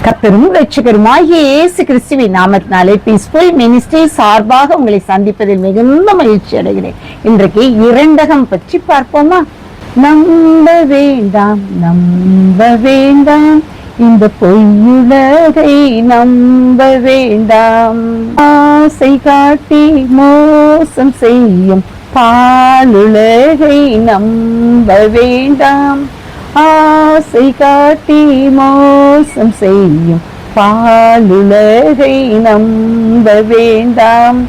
கர்த்தரும் இரட்சகருமாகிய இயேசு கிறிஸ்துவின் நாமத்தினாலே பீஸ்ஃபுல் மினிஸ்ட்ரி சார்பாக உங்களை சந்திப்பதில் மிகுந்த மகிழ்ச்சி அடைகிறேன். இன்றைக்கு இரண்டகம் பற்றி பார்ப்போமா? நம்ப வேண்டாம், நம்ப வேண்டாம், இந்த பொய்யுலகை நம்ப வேண்டாம். ஆசை காட்டி மோசம் செய்யும் பாலுலகை நம்ப வேண்டாம். ஆசை காட்டி மோசம் செய்யும் பாலுலகை நம்ப வேண்டாம்,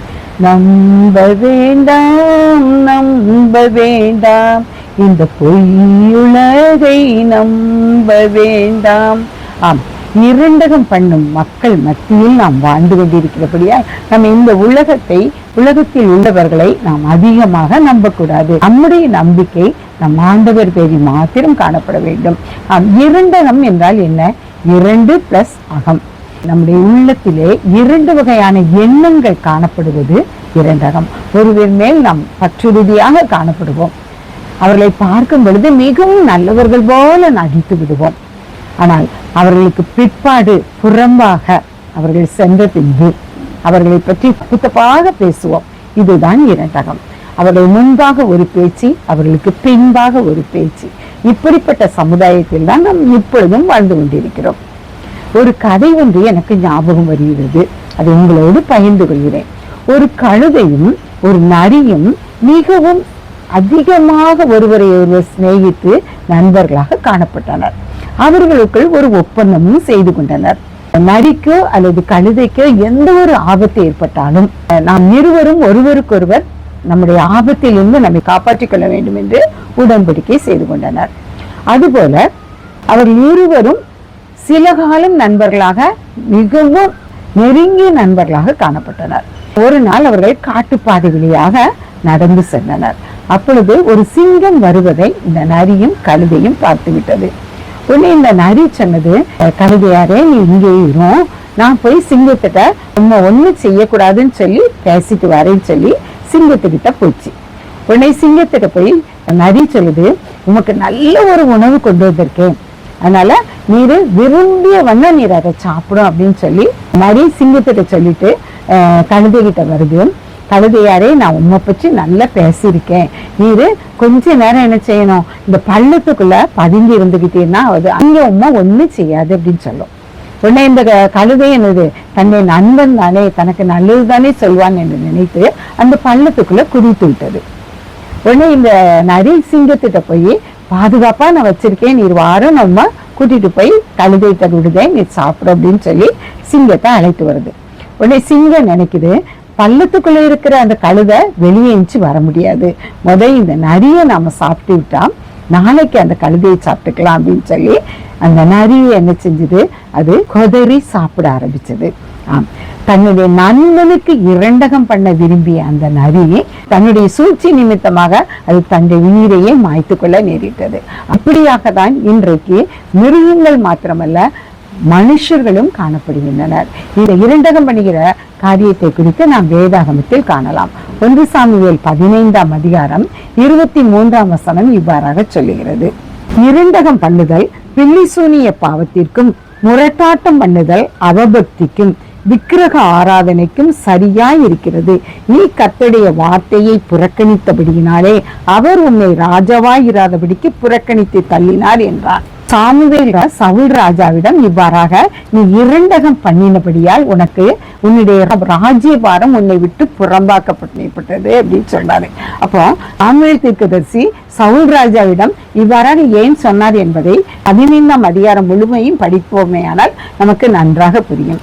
நம்ப வேண்டாம், நம்ப வேண்டாம், இந்த பொய்யுலகை நம்ப வேண்டாம். ஆம், இரண்டகம் பண்ணும் மக்கள் மத்தியில் நாம் வாழ்ந்து கொண்டிருக்கிறபடியா நம்ம இந்த உலகத்தில் உள்ளவர்களை நாம் அதிகமாக நம்பக்கூடாது. நம்முடைய நம்பிக்கை நம் ஆண்டவர் பேரில் மாத்திரம் காணப்பட வேண்டும். இரண்டகம் என்றால் என்ன? 2 + அகம். நம்முடைய உள்ளத்திலே 2 வகையான எண்ணங்கள் காணப்படுவது இரண்டகம். ஒருவர் மேல் நாம் பற்றுறுதியாக காணப்படுவோம். அவர்களை பார்க்கும் பொழுது மிகவும் நல்லவர்கள் போல நடித்து விடுவோம். ஆனால் அவர்களுக்கு பிற்பாடு புறம்பாக அவர்கள் சென்ற பின்பு அவர்களை பற்றி தப்பாக பேசுவோம். இதுதான் இரண்டகம். அவர்கள் முன்பாக ஒரு பேச்சு, அவர்களுக்கு பின்பாக ஒரு பேச்சு. இப்படிப்பட்ட சமுதாயத்தில் தான் நாம் இப்பொழுதும் வாழ்ந்து கொண்டிருக்கிறோம். ஒரு கதை ஒன்று எனக்கு ஞாபகம் வருகிறது, அதை உங்களோடு பகிர்ந்து கொள்கிறேன். ஒரு கழுதையும் ஒரு நரியும் மிகவும் அதிகமாக ஒருவரை ஒருவர் சிநேகித்து நண்பர்களாக காணப்பட்டனர். அவர்களுக்குள் ஒரு ஒப்பந்தமும் செய்து கொண்டனர். நரிக்கோ அல்லது கழுதைக்கோ எந்த ஒரு ஆபத்து ஏற்பட்டாலும் நாம் இருவரும் ஒருவருக்கொருவர் நம்முடைய ஆபத்திலிருந்து நம்மை காப்பாற்றிக் கொள்ள வேண்டும் என்று உடன்படிக்கை செய்து கொண்டனர். அதுபோல அவர்கள் இருவரும் சில காலம் நண்பர்களாக, மிகவும் நெருங்கிய நண்பர்களாக காணப்பட்டனர். ஒரு நாள் அவர்கள் காட்டுப்பாதை வழியாக நடந்து சென்றனர். அப்பொழுது ஒரு சிங்கம் வருவதை இந்த நரியும் கழுதையும் பார்த்து விட்டது. உடனே இந்த நரி சொன்னது, கழுதையாரே நீ இங்கே இரும், நான் போய் சிங்கத்திட்ட நம்ம ஒன்றும் செய்யக்கூடாதுன்னு சொல்லி பேசிட்டு வரேன்னு சொல்லி சிங்கத்துக்கிட்ட போச்சு. உடனே சிங்கத்திட்ட போய் நரி சொல்லுது, உமக்கு நல்ல ஒரு உணவு கொண்டு வந்திருக்கேன், அதனால நீர் விரும்பிய வண்ண நீர் அதை சாப்பிடும் அப்படின்னு சொல்லி நரி சிங்கத்திட்ட சொல்லிட்டு கழுதைகிட்ட வருது. கழுதையாரே நான் உண்மை பற்றி நல்லா பேசியிருக்கேன், நீரு கொஞ்ச நேரம் என்ன செய்யணும், இந்த பள்ளத்துக்குள்ள பதுங்கி இருந்துகிட்டீங்கன்னா அது அங்கே உண்மை ஒன்றும் செய்யாது அப்படின்னு சொல்லும். உடனே இந்த கழுதை என்னது, தன்னை நண்பன் தானே, தனக்கு நல்லது தானே சொல்வான் என்று நினைத்து அந்த பள்ளத்துக்குள்ள குதித்து விட்டது. உடனே இந்த நரி சிங்கத்திட்ட போய், பாதுகாப்பா நான் வச்சிருக்கேன், நீர் வாரம் நம்ம கூட்டிட்டு போய் கழுதைகிட்ட விடுதேன், நீ சாப்பிடும் அப்படின்னு சொல்லி சிங்கத்தை அழைத்து வருது. உடனே சிங்கம் நினைக்குது, பள்ளத்துக்குள்ள இருக்கிற அந்த கழுதை வெளியே எஞ்சி வர முடியாது, இந்த நரியை நாம சாப்பிட்டு விட்டா நாளைக்கு அந்த கழுதையை சாப்பிட்டுக்கலாம் அப்படின்னு சொல்லி அந்த நரியை என்ன செஞ்சது, அது கொதறி சாப்பிட ஆரம்பிச்சது. தன்னுடைய நண்பனுக்கு இரண்டகம் பண்ண விரும்பிய அந்த நரி தன்னுடைய சூழ்ச்சி நிமித்தமாக அது தன்னுடைய உயிரையே மாய்த்து கொள்ள நேரிட்டது. அப்படியாக தான் இன்றைக்கு மிருகங்கள் மாத்திரமல்ல மனுஷர்களும் காணப்படுகின்றனர். இந்த இரண்டகம் பண்ணுகிற காரியத்தை குறித்து நாம் வேதாகமத்தில் காணலாம். 1 சாமுவேல் 15ஆம் அதிகாரம் 23ஆம் வசனம் இவ்வாறாக சொல்லுகிறது, இரண்டகம் பண்ணுதல் பில்லிசூனிய பாவத்திற்கும் முரட்டாட்டம் பண்ணுதல் அவபக்திக்கும் விக்கிரக ஆராதனைக்கும் சரியாய் இருக்கிறது. நீ கர்த்தருடைய வார்த்தையை புறக்கணித்தபடியினாலே அவர் உன்னை ராஜாவாய் இராதபடிக்கு புறக்கணித்து தள்ளினார் என்றார். சாமுவேல் சவுல் ராஜாவிடம் இவ்வாறாக, நீ இரண்டகம் பண்ணினபடியால் உனக்கு உன்னுடைய ராஜ்யபாரம் உன்னை விட்டு புறம்பாக்கப்பட்டது அப்படின்னு சொன்னாரு. அப்போ சாமுவேல் தீர்க்கதரிசி சவுல் ராஜாவிடம் இவ்வாறாக ஏன் சொன்னார் என்பதை 15ஆம் அதிகாரம் முழுமையும் படிப்போமே ஆனால் நமக்கு நன்றாக புரியும்.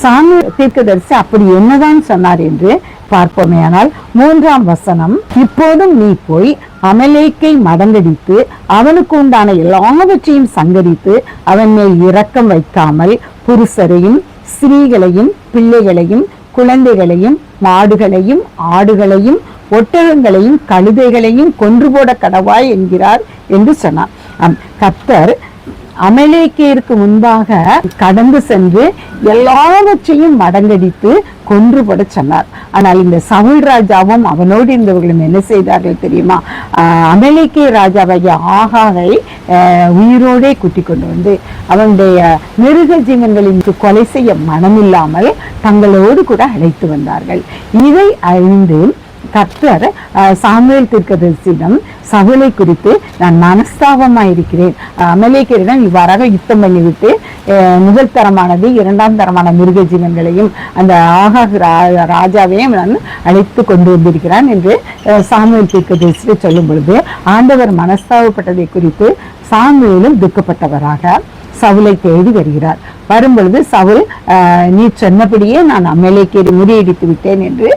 சாமுவேல் தீர்க்கதரிசி அப்படி என்னதான் சொன்னார் என்று பார்ப்போமே ஆனால் 3ஆம் வசனம், இப்போதும் நீ போய் அமலேக்கை மடங்கடித்து அவனுக்கு உண்டான எல்லாவற்றையும் சங்கரித்து அவன் மேல் இரக்கம் வைக்காமல் புருஷரையும் ஸ்திரீகளையும் பிள்ளைகளையும் குழந்தைகளையும் மாடுகளையும் ஆடுகளையும் ஒட்டகங்களையும் கழுதைகளையும் கொன்று போட கடவாய் என்கிறார் என்று சொன்னார். கர்த்தர் அமலேக்கியருக்கு முன்பாக கடந்து சென்று எல்லாவற்றையும் மடங்கடித்து கொன்றுபட சொன்னார். ஆனால் இந்த சவுல் ராஜாவும் அவனோடு இருந்தவர்களும் என்ன செய்தார்கள் தெரியுமா? அமலேக்கிய ராஜாவாகிய ஆகாவை உயிரோடே கூட்டிக் கொண்டு வந்து அவனுடைய மிருக ஜீவன்களின் கொலை செய்ய மனமில்லாமல் தங்களோடு கூட அழைத்து வந்தார்கள். இதை அறிந்து கர்த்தர் சாமுவேல் தீர்க்கதரிசியிடம் சவுலை குறித்து நான் மனஸ்தாபமாயிருக்கிறேன், அமலேக்கியரிடம் இவ்வாறாக யுத்தம் பண்ணிவிட்டு முதல் தரமானது இரண்டாம் தரமான மிருக ஜீவன்களையும் அந்த ஆகாக் ராஜாவையும் நான் அழைத்து கொண்டு வந்திருக்கிறான் என்று சாமுவேல் தீர்க்கதரிசி சொல்லும் பொழுது ஆண்டவர் மனஸ்தாபப்பட்டதை குறித்து சாமுவேலும் துக்கப்பட்டவராக சவுலை தேடி வருகிறார். வரும்பொழுது சவுல், நீ சொன்னபடியே நான் அமலேக்கியரை முறியடித்து விட்டேன் என்று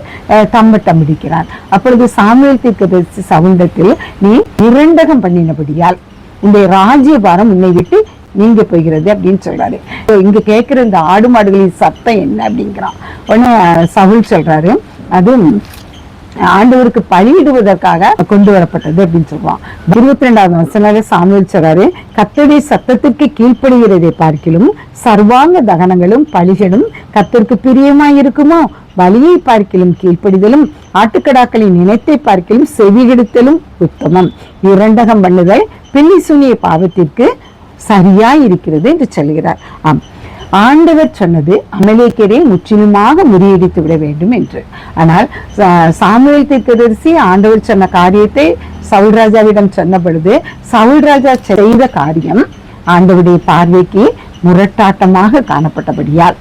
தம்பட்டம் பிடிக்கிறான். அப்பொழுது சாமுவேல் தீர்க்கதரிசி சவுண்டத்தில், நீ இரண்டகம் பண்ணினபடியால் இந்த ராஜ்யபாரம் உன்னை விட்டு நீங்க போகிறது அப்படின்னு சொல்றாரு. இங்க கேட்கிற இந்த ஆடு மாடுகளின் சத்தம் என்ன அப்படிங்கிறான். உடனே சவுல் சொல்றாரு, அது ஆண்டவருக்கு பலியிடுவதற்காக கொண்டு வரப்பட்டது அப்படின்னு சொல்லுவான். 22வது வசனத்துல சாமுவேல் சொல்றாரு, கர்த்தருடைய சத்தத்திற்கு கீழ்ப்படுகிறதை பார்க்கிலும் சர்வாங்க தகனங்களும் பலிகளும் கர்த்தருக்கு பிரியமாயிருக்குமோ? பலியை பார்க்கிலும் கீழ்ப்படிதலும் ஆட்டுக்கடாக்களின் இனத்தை பார்க்கிலும் செவிகெடுத்தலும் உத்தமம். இரண்டகம் பண்ணுதல் பில்லி சூனிய பாவத்திற்கு சரியாய் இருக்கிறது என்று சொல்கிறார். ஆண்டவர் சொன்னது அமலேக்கியரை முற்றிலுமாக முறியடித்து விட வேண்டும் என்று. ஆனால் சாமுவேல் தீர்க்கதரிசி ஆண்டவர் சொன்ன காரியத்தை சவுல் ராஜாவிடம் சொன்ன பொழுது சவுல் ராஜா செய்த காரியம் ஆண்டவருடைய பார்வைக்கு முரட்டாட்டமாக காணப்பட்டபடியால்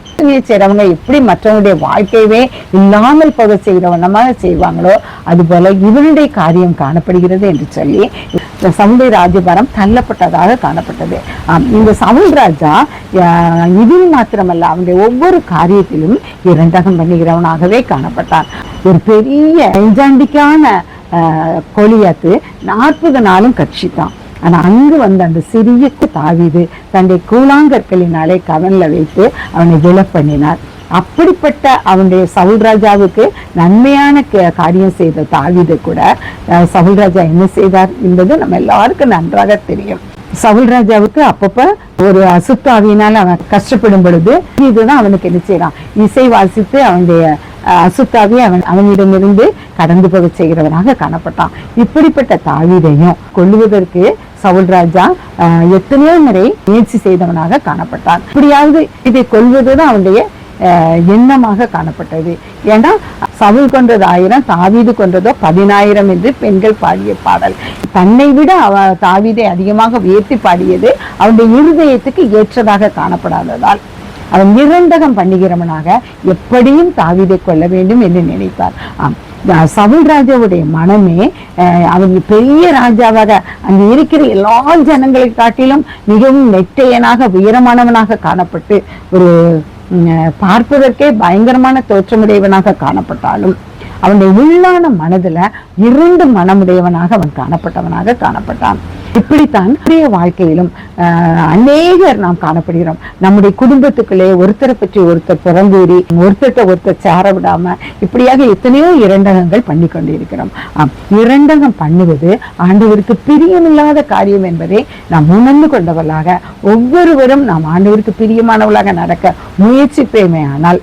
செய்றவங்க எப்படி மற்றவங்களுடைய வாழ்க்கையவே இல்லாமல் போக செய்கிறவனமாக செய்வாங்களோ அதுபோல இவனுடைய காரியம் காணப்படுகிறது என்று சொல்லி சவுல் ராஜ்யபாரம் தள்ளப்பட்டதாக காணப்பட்டது. இந்த சவுல் ராஜா இதில் மாத்திரமல்ல, அவனுடைய ஒவ்வொரு காரியத்திலும் இரண்டகம் பண்ணுகிறவனாகவே காணப்பட்டான். ஒரு பெரிய எஞ்சாண்டிக்கான கோலியாத்து 40 நாளும் கட்சித்தான். ஆனா அங்கு வந்து அந்த சிறிய தாவீது தன்னுடைய கூழாங்கற்களினாலே கவன்ல வைத்து அவனை விழ பண்ணினார். அப்படிப்பட்ட அவனுடைய சவுல் ராஜாவுக்கு நன்மையான காரியம் செய்த தாவீது கூட சவுல் ராஜா என்ன செய்தார் என்பது நம்ம எல்லாருக்கும் நன்றாக தெரியும். சவுல் ராஜாவுக்கு அப்பப்ப ஒரு அசுத்தாவியினால் அவன் கஷ்டப்படும் பொழுது இதுதான் அவனுக்கு என்ன செய்யறான், இசை வாசித்து அவனுடைய அசுத்தாவி அவனிடமிருந்து கடந்து போக செய்கிறவனாக காணப்பட்டான். இப்படிப்பட்ட தாவீதையும் கொல்லுவதற்கு சவுல் ராஜா எத்தனையோ முறை முயற்சி செய்தவனாக காணப்பட்டான். இப்படியாவது இதை கொல்வதுதான் அவனுடைய எண்ணமாக காணப்பட்டது. ஏன்னா சவுல் கொன்றது 1000, தாவீது கொன்றதோ 10000 என்று பெண்கள் பாடிய பாடல். தன்னை விட தாவீதை அதிகமாக உயர்த்தி பாடியது அவனுடைய இருதயத்துக்கு ஏற்றதாக காணப்படாததால் அவன் இரண்டகம் பண்ணுகிறவனாக எப்படியும் தாவீதை கொள்ள வேண்டும் என்று நினைத்தார். சவுல் ராஜாவுடைய மனமே அவன் பெரிய ராஜாவாக அங்கு இருக்கிற எல்லா ஜனங்களை காட்டிலும் மிகவும் நெட்டையனாக உயரமானவனாக காணப்பட்டு ஒரு பார்ப்பதற்கே பயங்கரமான தோற்றமுடையவனாக காணப்பட்டாலும் அவனுடைய உள்ளான மனதுல 2 மனமுடையவனாக அவன் காணப்பட்டான். இப்படித்தான் வாழ்க்கையிலும் அநேகர் நாம் காணப்படுகிறோம். நம்முடைய குடும்பத்துக்குள்ளே ஒருத்தரை பற்றி ஒருத்தர் புறங்கூறி ஒருத்தர் சேர விடாம இப்படியாக எத்தனையோ இரண்டகங்கள் பண்ணி கொண்டு இருக்கிறோம். இரண்டகம் பண்ணுவது ஆண்டவருக்கு பிரியமில்லாத காரியம் என்பதை நாம் உணர்ந்து கொண்டவர்களாக ஒவ்வொருவரும் நாம் ஆண்டவருக்கு பிரியமானவர்களாக நடக்க முயற்சிப்பேமே. ஆனால்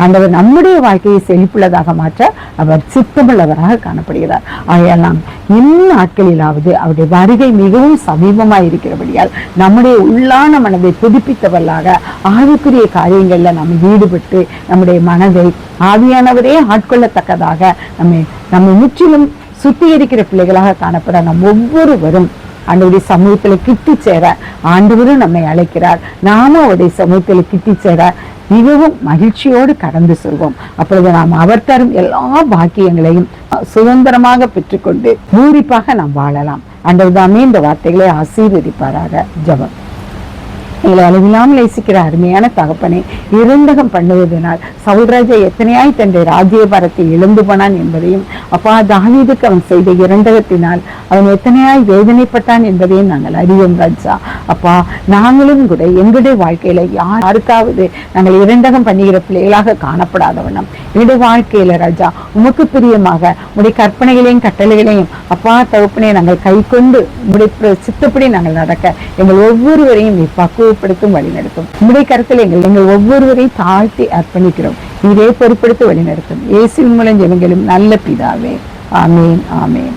ஆண்டவர் நம்முடைய வாழ்க்கையை செழிப்புள்ளதாக மாற்ற அவர் சித்தமுள்ளவராக காணப்படுகிறார். ஆகையால் நாம் இந்நாட்களிலாவது அவருடைய வருகை மிகவும் சமீபமாய் இருக்கிறபடியால் நம்முடைய உள்ளான மனதை புதுப்பித்தவர்களாக ஆவிக்குரிய காரியங்கள்ல நாம் ஈடுபட்டு நம்முடைய மனதை ஆவியானவரே ஆட்கொள்ளத்தக்கதாக நம்மை முற்றிலும் சுத்திகரிக்கிற பிள்ளைகளாக காணப்பட நம் ஒவ்வொருவரும் ஆண்டவருடைய சமூகத்துல கிட்டி சேர ஆண்டவரும் நம்மை அழைக்கிறார். நாம அவருடைய சமூகத்துல கிட்டி சேர மிகவும் மகிழ்ச்சியோடு கடந்து செல்வோம். அப்பொழுது நாம் அவர் தரும் எல்லா பாக்கியங்களையும் சுதந்திரமாக பெற்றுக்கொண்டு பூரிப்பாக நாம் வாழலாம். ஆண்டவர் தாமே இந்த வார்த்தைகளை ஆசீர்வதிப்பாராக. ஜெபம். எங்களை அளவில்லாமல் நேசிக்கிற அருமையான தகப்பனே, இரண்டகம் பண்ணுவதனால் சவுல்ராஜா எத்தனையாய் தன்னுடைய ராஜ்யபாரத்தை இழந்து போனான் என்பதையும், அப்பா தாவீதுக்கு அவன் செய்த இரண்டகத்தினால் அவன் எத்தனையாய் வேதனைப்பட்டான் என்பதையும் நாங்கள் அறிவோம் ராஜா. அப்பா நாங்களும் கூட எங்களுடைய வாழ்க்கையில யாருக்காவது நாங்கள் இரண்டகம் பண்ணுகிற பிள்ளைகளாக காணப்படாதவண்ணம் என்னுடைய வாழ்க்கையில ராஜா உமக்கு பிரியமாக உடைய கற்பனைகளையும் கட்டளைகளையும் அப்பா தகப்பனே நாங்கள் கை கொண்டு உடைய சித்தப்படி நாங்கள் நடக்க எங்கள் ஒவ்வொருவரையும் நீ பக்குவப்படுத்தும் வழி நடத்தும். உடைய கருத்தில் எங்கள் ஒவ்வொருவரையும் தாழ்த்தி அர்ப்பணிக்கிறோம். நீரே பொறுப்படுத்தி வழி நடத்தும். இயேசுவின் மூலம் ஜெபங்களும் நல்ல பிதாவே. ஆமேன், ஆமேன்.